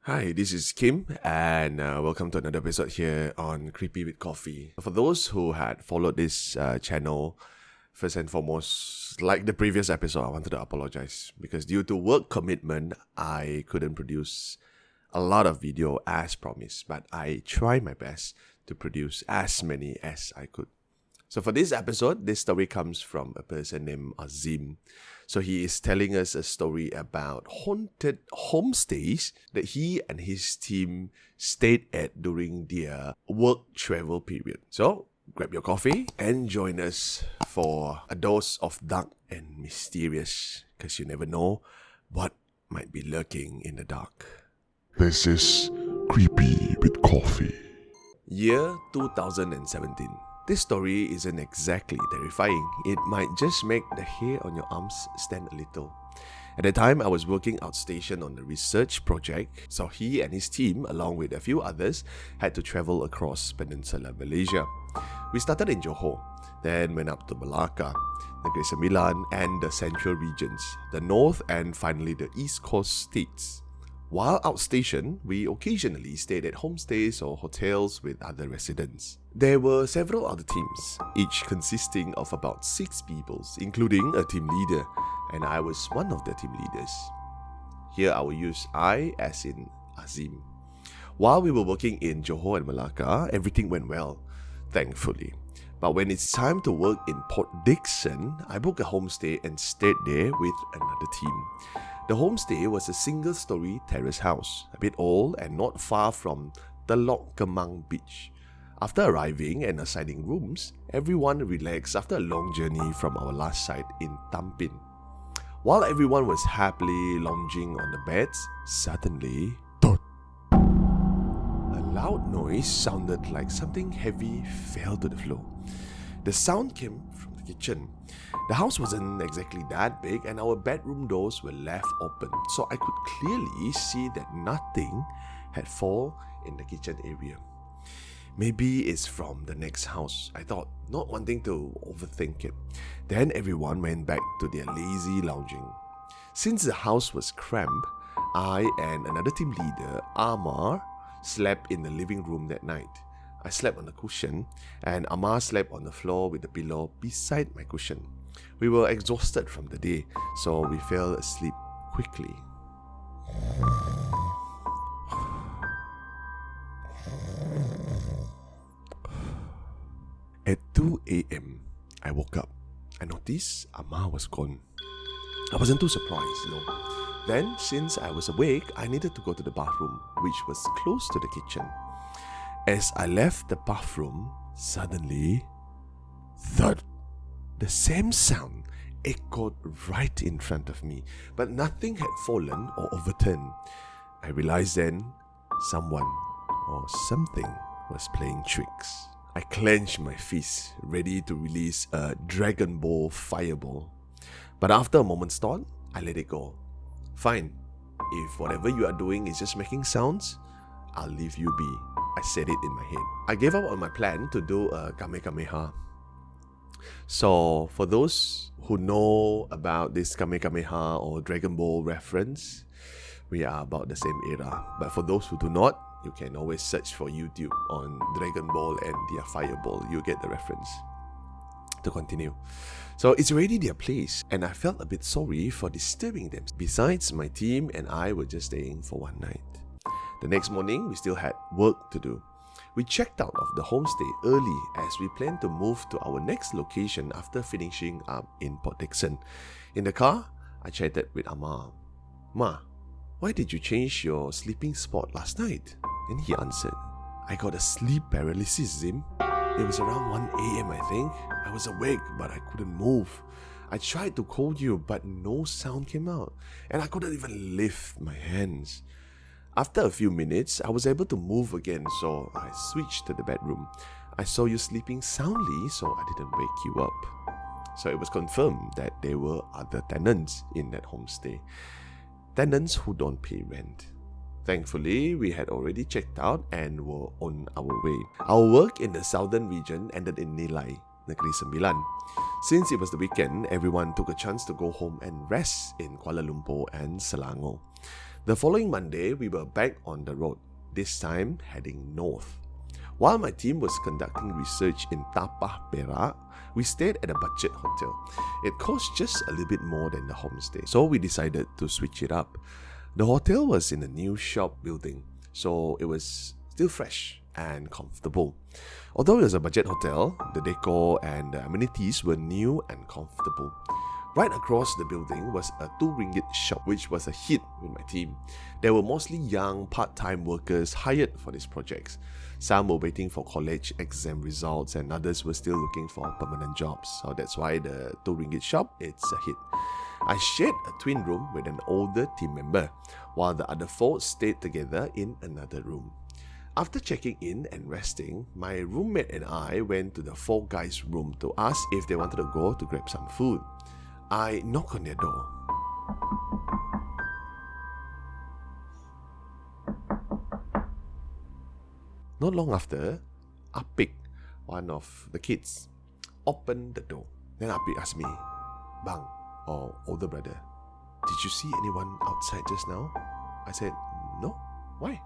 Hi, this is Kim, and welcome to another episode here on Creepy with Coffee. For those who had followed this channel, first and foremost, like the previous episode, I wanted to apologize because due to work commitment, I couldn't produce a lot of video as promised, but I tried my best to produce as many as I could. So for this episode, this story comes from a person named Azim. So he is telling us a story about haunted homestays that he and his team stayed at during their work travel period. So grab your coffee and join us for a dose of dark and mysterious, because you never know what might be lurking in the dark. This is Creepy with Coffee. Year 2017. This story isn't exactly terrifying. It might just make the hair on your arms stand a little. At the time, I was working outstation on a research project, so he and his team, along with a few others, had to travel across Peninsular Malaysia. We started in Johor, then went up to Malacca, Negeri Sembilan, and the central regions, the north, and finally the east coast states. While outstation, we occasionally stayed at homestays or hotels with other residents. There were several other teams, each consisting of about 6 people, including a team leader, and I was one of the team leaders. Here I will use I as in Azim. While we were working in Johor and Malacca, everything went well, thankfully. But when it's time to work in Port Dickson, I booked a homestay and stayed there with another team. The homestay was a single-story terrace house, a bit old and not far from Telok Kemang beach. After arriving and assigning rooms, everyone relaxed after a long journey from our last site in Tampin. While everyone was happily lounging on the beds, suddenly, Thud. a loud noise sounded like something heavy fell to the floor. The sound came from the kitchen. The house wasn't exactly that big and our bedroom doors were left open, so I could clearly see that nothing had fallen in the kitchen area. Maybe it's from the next house, I thought, not wanting to overthink it. Then everyone went back to their lazy lounging. Since the house was cramped, I and another team leader, Amar, slept in the living room that night. I slept on a cushion, and Amar slept on the floor with the pillow beside my cushion. We were exhausted from the day, so we fell asleep quickly. At 2 a.m., I woke up. I noticed Amar was gone. I wasn't too surprised, Then, since I was awake, I needed to go to the bathroom, which was close to the kitchen. As I left the bathroom, suddenly, thud! The same sound echoed right in front of me, but nothing had fallen or overturned. I realized then someone or something was playing tricks. I clenched my fist, ready to release a Dragon Ball fireball. But after a moment's thought, I let it go. Fine, if whatever you are doing is just making sounds, I'll leave you be. I said it in my head. I gave up on my plan to do a Kamehameha. So, for those who know about this Kamehameha or Dragon Ball reference, we are about the same era. But for those who do not, you can always search for YouTube on Dragon Ball and their Fireball. You get the reference. To continue. So it's already their place, and I felt a bit sorry for disturbing them. Besides, my team and I were just staying for one night. The next morning, we still had work to do. We checked out of the homestay early as we planned to move to our next location after finishing up in Port Dickson. In the car, I chatted with Amar. Ma, why did you change your sleeping spot last night? And he answered, I got a sleep paralysis, Zim. It was around 1 a.m. I think. I was awake, but I couldn't move. I tried to call you, but no sound came out, and I couldn't even lift my hands. After a few minutes, I was able to move again, so I switched to the bedroom. I saw you sleeping soundly, so I didn't wake you up. So it was confirmed that there were other tenants in that homestay. Tenants who don't pay rent. Thankfully, we had already checked out and were on our way. Our work in the southern region ended in Nilai, Negeri Sembilan. Since it was the weekend, everyone took a chance to go home and rest in Kuala Lumpur and Selangor. The following Monday, we were back on the road, this time heading north. While my team was conducting research in Tapah, Perak, we stayed at a budget hotel. It cost just a little bit more than the homestay, so we decided to switch it up. The hotel was in a new shop building, so it was still fresh and comfortable. Although it was a budget hotel, the decor and the amenities were new and comfortable. Right across the building was a 2 ringgit shop, which was a hit with my team. There were mostly young part-time workers hired for these projects. Some were waiting for college exam results and others were still looking for permanent jobs. So that's why the 2 ringgit shop, it's a hit. I shared a twin room with an older team member, while the other 4 stayed together in another room. After checking in and resting, my roommate and I went to the 4 guys' room to ask if they wanted to go to grab some food. I knocked on their door. Not long after, Apik, one of the kids, opened the door. Then Apik asked me, "Bang," or older brother, "Did you see anyone outside just now?" I said, "No. Why?"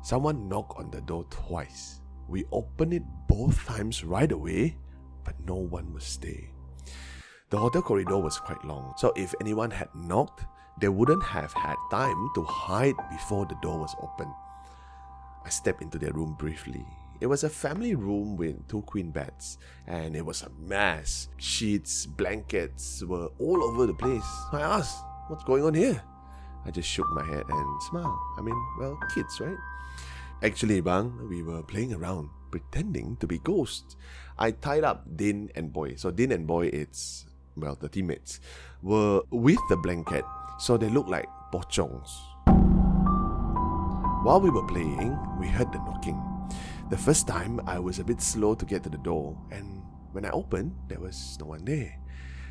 Someone knocked on the door twice. We opened it both times right away, but no one was there. The hotel corridor was quite long, so if anyone had knocked, they wouldn't have had time to hide before the door was open. I stepped into their room briefly. It was a family room with 2 queen beds, and it was a mess. Sheets, blankets were all over the place. I asked, "What's going on here?" I just shook my head and smiled. Kids, right? Actually, bang, we were playing around, pretending to be ghosts. I tied up Din and Boy. So Din and Boy, the teammates, were with the blanket, so they looked like pocongs. While we were playing, we heard the knocking. The first time, I was a bit slow to get to the door, and when I opened, there was no one there.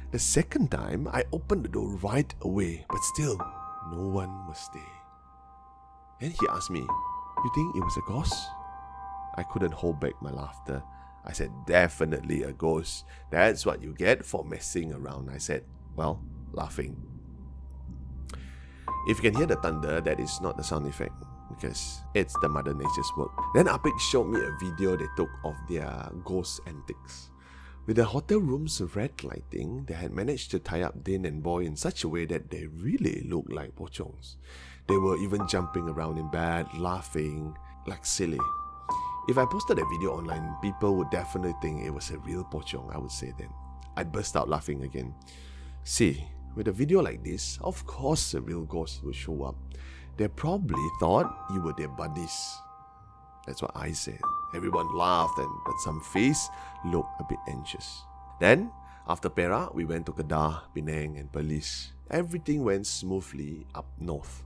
The second time, I opened the door right away, but still, no one was there. Then he asked me, "You think it was a ghost?" I couldn't hold back my laughter. I said, "Definitely a ghost. That's what you get for messing around," I said, laughing. If you can hear the thunder, that is not the sound effect, because it's the Mother Nature's work. Then Apik showed me a video they took of their ghost antics. With the hotel room's red lighting, they had managed to tie up Din and Boy in such a way that they really looked like pocongs. They were even jumping around in bed, laughing like silly. If I posted a video online, people would definitely think it was a real pocong, I would say then. I burst out laughing again. See, with a video like this, of course a real ghost would show up. They probably thought you were their buddies. That's what I said. Everyone laughed, but some face looked a bit anxious. Then, after Perak, we went to Kedah, Penang and Perlis. Everything went smoothly up north.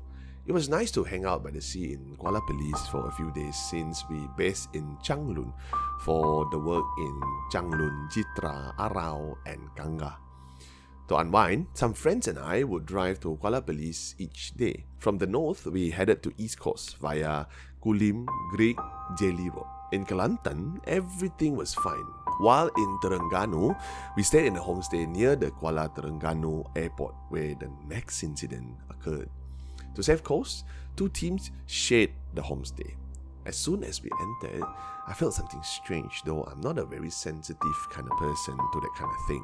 It was nice to hang out by the sea in Kuala Perlis for a few days since we based in Changlun for the work in Changlun, Jitra, Arau and Kanga. To unwind, some friends and I would drive to Kuala Perlis each day. From the north, we headed to East Coast via Kulim, Greek, Jelly Road. In Kelantan, everything was fine. While in Terengganu, we stayed in a homestay near the Kuala Terengganu airport where the next incident occurred. To save costs, 2 teams shared the homestay. As soon as we entered, I felt something strange, though I'm not a very sensitive kind of person to that kind of thing.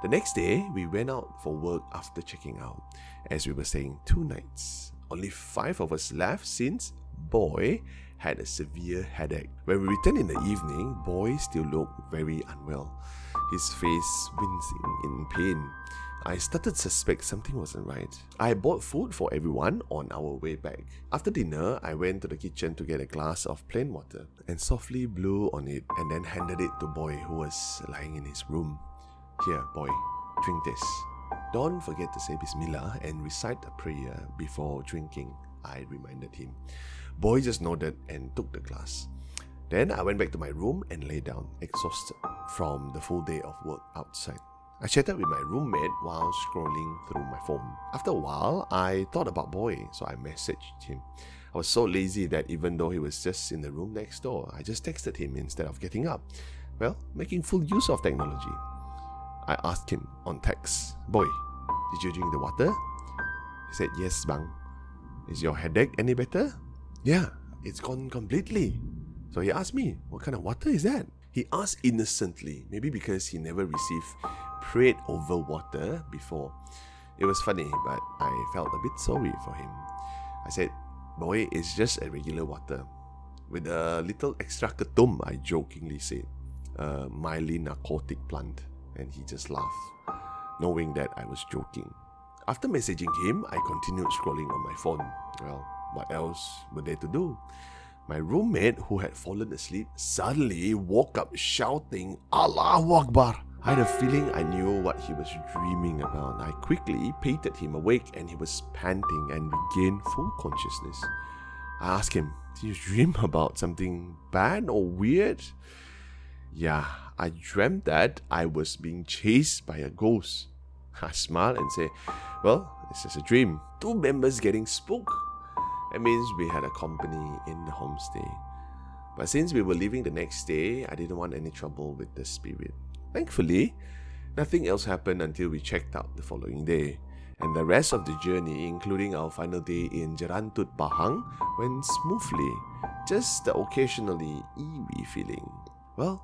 The next day, we went out for work after checking out, as we were staying 2 nights. Only 5 of us left since Boy had a severe headache. When we returned in the evening, Boy still looked very unwell, his face wincing in pain. I started to suspect something wasn't right. I bought food for everyone on our way back. After dinner, I went to the kitchen to get a glass of plain water and softly blew on it and then handed it to Boy, who was lying in his room. "Here, Boy, drink this. Don't forget to say Bismillah and recite a prayer before drinking," I reminded him. Boy just nodded and took the glass. Then I went back to my room and lay down, exhausted from the full day of work outside. I chatted with my roommate while scrolling through my phone. After a while, I thought about Boy, so I messaged him. I was so lazy that even though he was just in the room next door, I just texted him instead of getting up. Making full use of technology. I asked him on text, "Boy, did you drink the water?" He said, "Yes, bang." Is your headache any better? Yeah, it's gone completely. So he asked me, what kind of water is that? He asked innocently, maybe because he never received prayed over water before. It was funny, but I felt a bit sorry for him. I said, boy, it's just a regular water. With a little extra ketum, I jokingly said. A mildly narcotic plant. And he just laughed, knowing that I was joking. After messaging him, I continued scrolling on my phone. Well, what else were there to do? My roommate, who had fallen asleep, suddenly woke up shouting, Allahu Akbar! I had a feeling I knew what he was dreaming about. I quickly patted him awake and he was panting and regained full consciousness. I asked him, did you dream about something bad or weird? Yeah, I dreamt that I was being chased by a ghost. I smiled and said, well, it's just a dream. 2 members getting spooked. That means we had a company in the homestay. But since we were leaving the next day, I didn't want any trouble with the spirit. Thankfully, nothing else happened until we checked out the following day. And the rest of the journey, including our final day in Jerantut Pahang, went smoothly. Just the occasionally eerie feeling. Well,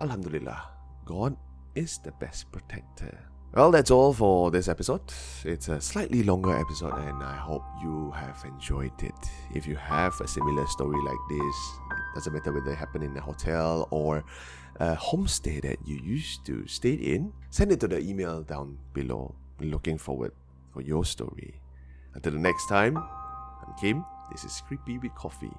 Alhamdulillah, God is the best protector. Well, that's all for this episode. It's a slightly longer episode and I hope you have enjoyed it. If you have a similar story like this, it doesn't matter whether it happened in a hotel or a homestay that you used to stay in, send it to the email down below. Looking forward for your story. Until the next time, I'm Kim. This is Creepy with Coffee.